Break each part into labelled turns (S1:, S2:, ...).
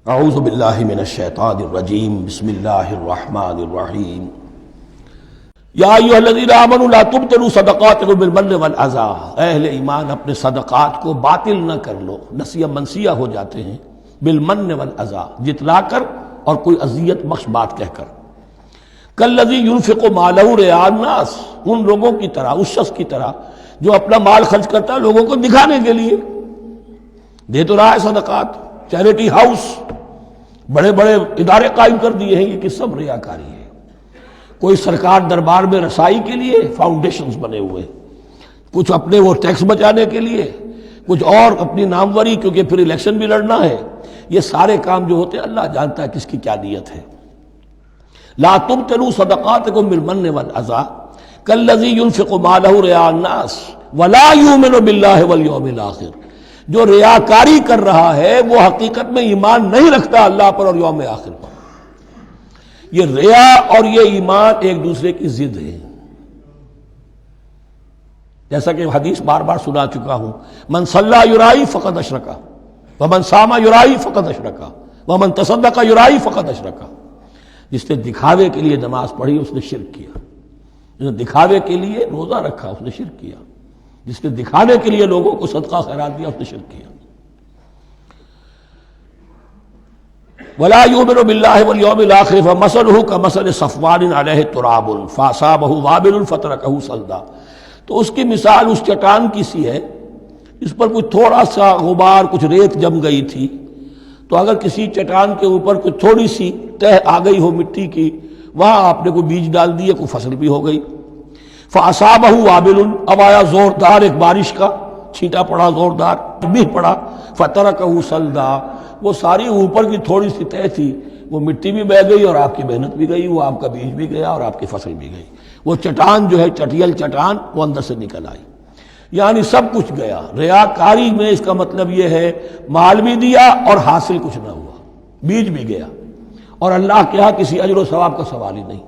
S1: اعوذ باللہ من الشیطان الرجیم بسم اللہ الرحمن الرحیم یا ایھا الذین آمنوا لا تبطلوا صدقاتکم بالمن والاذی، اہل ایمان اپنے صدقات کو باطل نہ کر لو، نسیہ منسیہ ہو جاتے ہیں، بالمن والاذی، جتلا کر اور کوئی اذیت بخش بات کہہ کر، کالذی ينفق مالہ رئاء الناس، ان لوگوں کی طرح، اس شخص کی طرح جو اپنا مال خرچ کرتا ہے لوگوں کو دکھانے کے لیے، دے تو رہا ہے صدقات، چیریٹی ہاؤس، بڑے بڑے ادارے قائم کر دیے ہیں، یہ کہ سب ریاکاری ہے۔ کوئی سرکار دربار میں رسائی کے لیے فاؤنڈیشنز بنے ہوئے، کچھ اپنے وہ ٹیکس بچانے کے لیے، کچھ اور اپنی ناموری، کیونکہ پھر الیکشن بھی لڑنا ہے۔ یہ سارے کام جو ہوتے ہیں اللہ جانتا ہے کس کی کیا نیت ہے۔ لا تبطلوا صدقاتکم بالمن والاذی کالذی ينفق مالہ رئاء الناس ولا یؤمن باللہ والیوم الآخر، جو ریاکاری کر رہا ہے وہ حقیقت میں ایمان نہیں رکھتا اللہ پر اور یوم آخر پر۔ یہ ریا اور یہ ایمان ایک دوسرے کی ضد ہے، جیسا کہ حدیث بار بار سنا چکا ہوں، من صلی یرائی فقد اشرک ومن صام یرائی فقد اشرک ومن تصدق یرائی فقد اشرک۔ جس نے دکھاوے کے لیے نماز پڑھی اس نے شرک کیا، جس نے دکھاوے کے لیے روزہ رکھا اس نے شرک کیا، جس نے دکھانے کے لیے لوگوں کو صدقہ خیرات دیا اس نے شرک کیا۔ ولا یؤمن باللہ والیوم الآخر فمثلہ کمثل صفوان علیہ تراب فاصابہ وابل فترکہ صلدا، تو اس کی مثال اس چٹان کی سی ہے، اس پر کچھ تھوڑا سا غبار، کچھ ریت جم گئی تھی، تو اگر کسی چٹان کے اوپر کچھ تھوڑی سی تہ آ گئی ہو مٹی کی، وہاں آپ نے کوئی بیج ڈال دیے، کوئی فصل بھی ہو گئی۔ فاصابہ وابل، اب آیا زوردار ایک بارش کا چھینٹا پڑا، زوردار بھی پڑا، فترکہ صلدا، وہ ساری اوپر کی تھوڑی سی تہ تھی، وہ مٹی بھی بہہ گئی اور آپ کی محنت بھی گئی، وہ آپ کا بیج بھی گیا اور آپ کی فصل بھی گئی۔ وہ چٹان جو ہے چٹیل چٹان وہ اندر سے نکل آئی، یعنی سب کچھ گیا۔ ریاکاری میں اس کا مطلب یہ ہے مال بھی دیا اور حاصل کچھ نہ ہوا، بیج بھی گیا، اور اللہ کے ہاں کسی اجر و ثواب کا سوال ہی نہیں۔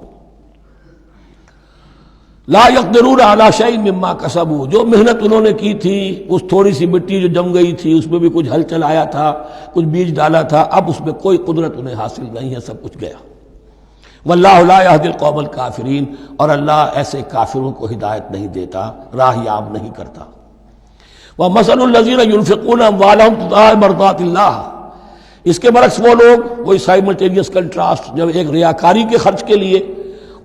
S1: لا یقدرون علی شیء مما کسبوا، جو محنت انہوں نے کی تھی، اس تھوڑی سی مٹی جو جم گئی تھی اس میں بھی کچھ ہل چلایا تھا، کچھ بیج ڈالا تھا، اب اس میں کوئی قدرت انہیں حاصل نہیں ہے، سب کچھ گیا۔ واللہ لا یہدی القوم الکافرین، اور اللہ ایسے کافروں کو ہدایت نہیں دیتا، راہ یاب نہیں کرتا۔ ومثل الذین ینفقون اموالہم ابتغاء مرضات اللہ، اس کے برعکس وہ لوگ، وہی سائملٹینیس کنٹراسٹ، جب ایک ریاکاری کے خرچ کے لیے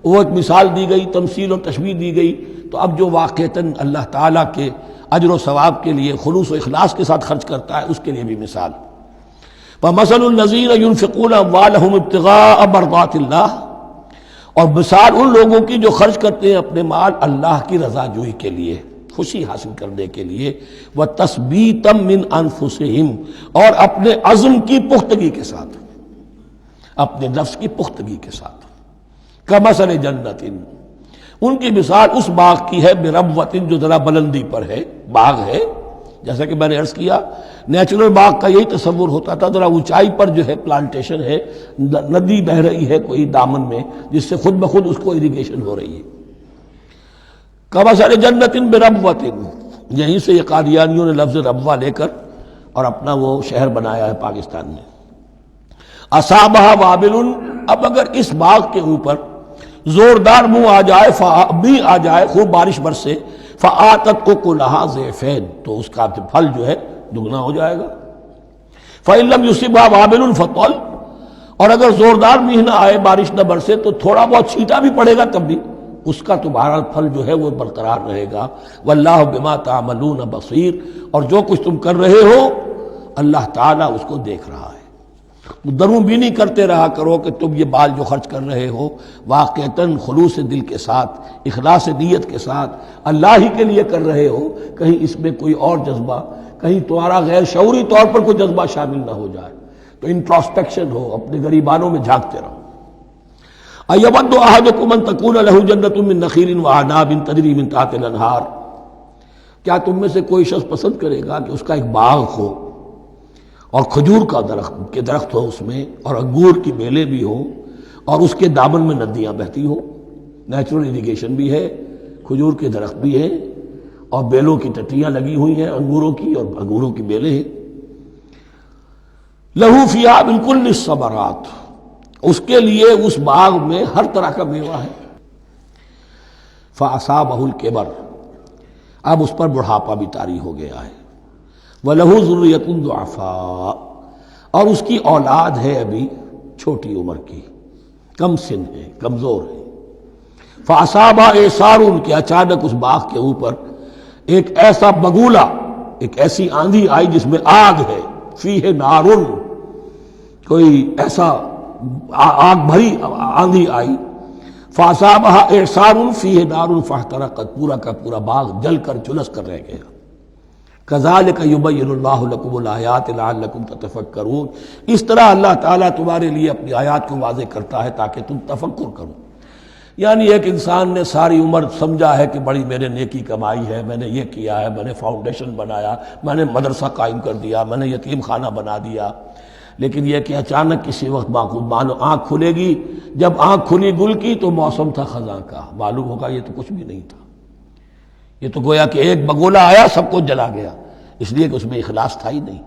S1: وہ ایک مثال دی گئی، تمثیل اور تشبیہ دی گئی، تو اب جو واقعتاً اللہ تعالیٰ کے اجر و ثواب کے لیے خلوص و اخلاص کے ساتھ خرچ کرتا ہے اس کے لیے بھی مثال۔ وَمَثَلُ الَّذِينَ يُنْفِقُونَ أَمْوَالَهُمْ ابْتِغَاءَ مَرْضَاتِ اللَّهِ، اور مثال ان لوگوں کی جو خرچ کرتے ہیں اپنے مال اللہ کی رضا جوئی کے لیے، خوشی حاصل کرنے کے لیے، وَتَثْبِيتًا مِّنْ أَنفُسِهِمْ، اور اپنے عزم کی پختگی کے ساتھ، اپنے نفس کی پختگی کے ساتھ۔ کمثل جنت، ان کی مثال اس باغ کی ہے، بربوۃ، جو ذرا بلندی پر ہے، باغ ہے، جیسا کہ میں نے عرض کیا نیچرل باغ کا یہی تصور ہوتا تھا، ذرا اونچائی پر جو ہے پلانٹیشن ہے، ندی بہ رہی ہے کوئی دامن میں جس سے خود بخود اس کو اریگیشن ہو رہی ہے۔ کمثل جنت بربوۃ، یہیں سے یہ قادیانیوں نے لفظ ربوہ لے کر اور اپنا وہ شہر بنایا ہے پاکستان میں۔ اصابہ وابل، اب اگر اس باغ کے اوپر زوردار منہ آ جائے، بھی آ جائے، خوب بارش برسے، فآتت اکلھا ضعفین، تو اس کا پھل جو ہے دگنا ہو جائے گا۔ فإن لم یصبھا وابل فطل، اور اگر زوردار میںہ نہ آئے، بارش نہ برسے، تو تھوڑا بہت چھینٹا بھی پڑے گا تب بھی اس کا تو بہرحال پھل جو ہے وہ برقرار رہے گا۔ واللہ بما تعملون بصیر، اور جو کچھ تم کر رہے ہو اللہ تعالیٰ اس کو دیکھ رہا ہے۔ دروں بینی کرتے رہا کرو کہ تم یہ مال جو خرچ کر رہے ہو واقعتاً خلوص دل کے ساتھ، اخلاص نیت کے ساتھ اللہ ہی کے لیے کر رہے ہو، کہیں اس میں کوئی اور جذبہ، کہیں تمہارا غیر شعوری طور پر کوئی جذبہ شامل نہ ہو جائے، تو انٹراسپیکشن ہو، اپنے غریبانوں میں جھانکتے رہو۔ ایود احدکم ان تکون لہ جنۃ من نخیل واعناب تجری من تحتہا الانہار، کیا تم میں سے کوئی شخص پسند کرے گا کہ اس کا ایک باغ ہو اور کھجور کا درخت ہو اس میں، اور انگور کی بیلیں بھی ہوں، اور اس کے دامن میں ندیاں بہتی ہوں، نیچرل اریگیشن بھی ہے، کھجور کے درخت بھی ہیں، اور بیلوں کی ٹٹیاں لگی ہوئی ہیں انگوروں کی، اور انگوروں کی بیلیں ہیں۔ لہو فیہا من کل الثمرات، اس کے لیے اس باغ میں ہر طرح کا میوہ ہے. فاصابہ الکبر، اب اس پر بڑھاپا بھی طاری ہو گیا ہے. وَلَهُ ذُرِّيَّةٌ ضُعَفَاء، اور اس کی اولاد ہے ابھی چھوٹی عمر کی، کم سن ہے، کمزور ہے. فاصابہ اعصار، کہ اچانک اس باغ کے اوپر ایک ایسا بگولا، ایک ایسی آندھی آئی جس میں آگ ہے. فیہ نارن، کوئی ایسا آگ بھری آندھی آئی. فاصابہ اعصار فیہ نار فاحترقت، پورا کا پورا باغ جل کر جلس کر رہ گیا. کذالک یبین اللہ لکم الآیات لعلکم تتفکرون، اس طرح اللہ تعالیٰ تمہارے لیے اپنی آیات کو واضح کرتا ہے تاکہ تم تفکر کرو. یعنی ایک انسان نے ساری عمر سمجھا ہے کہ بڑی میرے نیکی کمائی ہے، میں نے یہ کیا ہے، میں نے فاؤنڈیشن بنایا، میں نے مدرسہ قائم کر دیا، میں نے یتیم خانہ بنا دیا. لیکن یہ کہ اچانک کسی وقت مانو آنکھ کھلے گی، جب آنکھ کھلی گل کی تو موسم تھا خزاں کا، معلوم ہوگا یہ تو کچھ بھی نہیں تھا. یہ تو گویا کہ ایک بگولا آیا سب کو جلا گیا، اس لیے کہ اس میں اخلاص تھا ہی نہیں.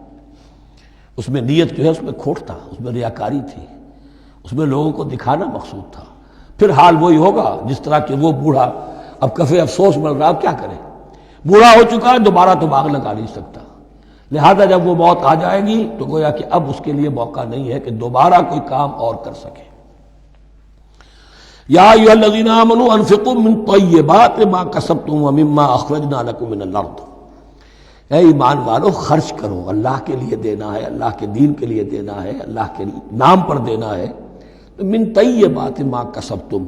S1: اس میں نیت جو ہے اس میں کھوٹ تھا، اس میں ریاکاری تھی، اس میں لوگوں کو دکھانا مقصود تھا. پھر حال وہی ہوگا جس طرح کہ وہ بوڑھا اب کفے افسوس مل رہا، اب کیا کرے، بوڑھا ہو چکا ہے، دوبارہ تو باغ لگا نہیں سکتا. لہذا جب وہ موت آ جائے گی تو گویا کہ اب اس کے لیے موقع نہیں ہے کہ دوبارہ کوئی کام اور کر سکے. یا ایھا الذین آمنوا انفقوا من طیبات ما کسبتم ومما اخرجنا لکم من الارض، اے ایمان والو خرچ کرو، اللہ کے لیے دینا ہے، اللہ کے دین کے لیے دینا ہے، اللہ کے نام پر دینا ہے. من طیبات ما کسبتم،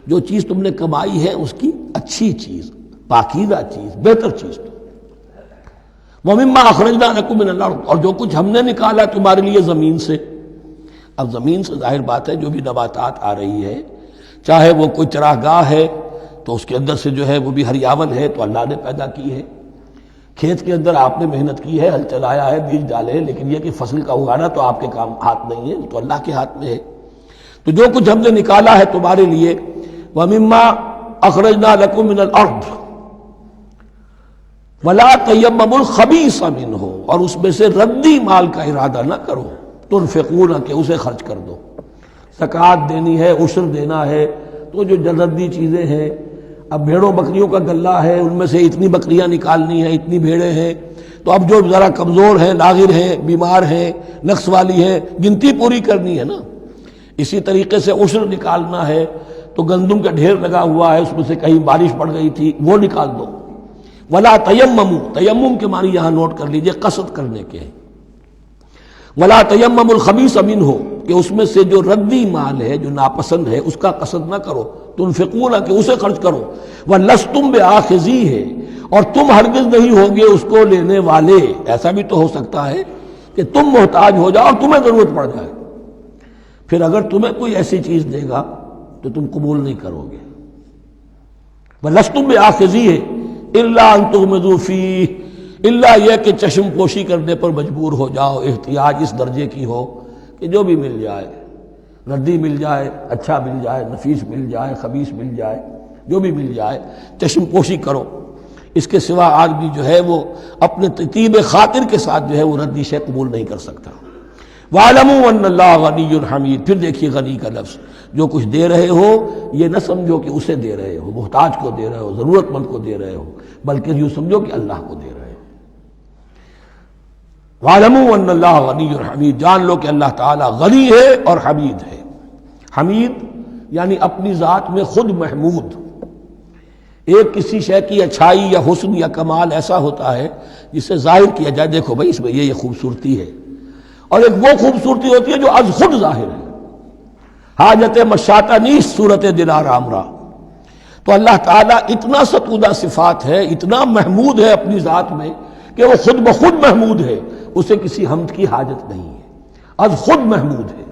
S1: جو چیز تم نے کمائی ہے اس کی اچھی چیز، پاکیزہ چیز، بہتر چیز. وَمِمَّا أَخْرَجْنَا لَكُم مِّنَ الْأَرْضِ، اور جو کچھ ہم نے نکالا تمہارے لیے زمین سے. اب زمین سے ظاہر بات ہے جو بھی نباتات آ رہی ہے، چاہے وہ کوئی چراہ گاہ ہے تو اس کے اندر سے جو ہے وہ بھی ہریاول ہے تو اللہ نے پیدا کی ہے. کھیت کے اندر آپ نے محنت کی ہے، ہل چلایا ہے، بیج ڈالے ہیں، لیکن یہ کہ فصل کا اگانا تو آپ کے کام ہاتھ نہیں ہے، تو اللہ کے ہاتھ میں ہے. تو جو کچھ ہم نے نکالا ہے تمہارے لیے، وَمِمَّا أَخْرَجْنَا لَكُم مِّنَ الْأَرْضِ وَلَا تَيَمَّمُوا الْخَبِيثَ مِنْهُ، اور اس میں سے ردی مال کا ارادہ نہ کرو. تنفقون، کہ اسے خرچ کر دو. زکوٰۃ دینی ہے، عشر دینا ہے، تو جو ردی چیزیں ہیں، اب بھیڑوں بکریوں کا غلہ ہے، ان میں سے اتنی بکریاں نکالنی ہیں، اتنی بھیڑیں ہیں، تو اب جو ذرا کمزور ہیں، لاغر ہیں، بیمار ہیں، نقص والی ہیں، گنتی پوری کرنی ہے نا. اسی طریقے سے عشر نکالنا ہے تو گندم کا ڈھیر لگا ہوا ہے، اس میں سے کہیں بارش پڑ گئی تھی، وہ نکال دو. ولا تیمموا، تیمم کے معنی یہاں نوٹ کر لیجئے قصد کرنے کے ہیں. ولا تیمموا الخبیث منہ، کہ اس میں سے جو ردی مال ہے، جو ناپسند ہے، اس کا قصد نہ کرو. تنفقون، کہ اسے خرچ کرو. ولستم بآخذیہ، اور تم ہرگز نہیں ہوگے اس کو لینے والے. ایسا بھی تو ہو سکتا ہے کہ تم محتاج ہو جاؤ اور تمہیں ضرورت پڑ جائے، پھر اگر تمہیں کوئی ایسی چیز دے گا تو تم قبول نہیں کرو گے. وَلَسْتُمْ بِآخِذِيهِ إِلَّا أَن تُغْمِضُوا فِيهِ، الا یہ کہ چشم پوشی کرنے پر مجبور ہو جاؤ، احتیاج اس درجے کی ہو کہ جو بھی مل جائے، ردی مل جائے، اچھا مل جائے، نفیس مل جائے، خبیث مل جائے، جو بھی مل جائے چشم پوشی کرو. اس کے سوا آدمی جو ہے وہ اپنے طیب خاطر کے ساتھ جو ہے وہ ردی شے قبول نہیں کر سکتا. وَاعْلَمُوا أَنَّ اللَّهَ غَنِيٌّ حَمِيدٌ، پھر دیکھیے غنی کا لفظ، جو کچھ دے رہے ہو یہ نہ سمجھو کہ اسے دے رہے ہو، محتاج کو دے رہے ہو، ضرورت مند کو دے رہے ہو، بلکہ یوں سمجھو کہ اللہ کو دے رہے ہو. وَاعْلَمُوا أَنَّ اللَّهَ غَنِيٌّ حَمِيدٌ، جان لو کہ اللہ تعالیٰ غنی ہے اور حمید ہے. حمید یعنی اپنی ذات میں خود محمود. ایک کسی شے کی اچھائی یا حسن یا کمال ایسا ہوتا ہے جسے ظاہر کیا جائے، دیکھو بھائی اس میں یہ خوبصورتی ہے، اور ایک وہ خوبصورتی ہوتی ہے جو از خود ظاہر ہے. حاجت مشاطہ نیست صورت دل آرام را. تو اللہ تعالیٰ اتنا ستودہ صفات ہے، اتنا محمود ہے اپنی ذات میں کہ وہ خود بخود محمود ہے، اسے کسی حمد کی حاجت نہیں ہے، از خود محمود ہے.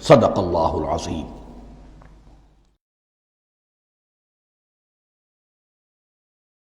S1: صدق اللہ العظیم.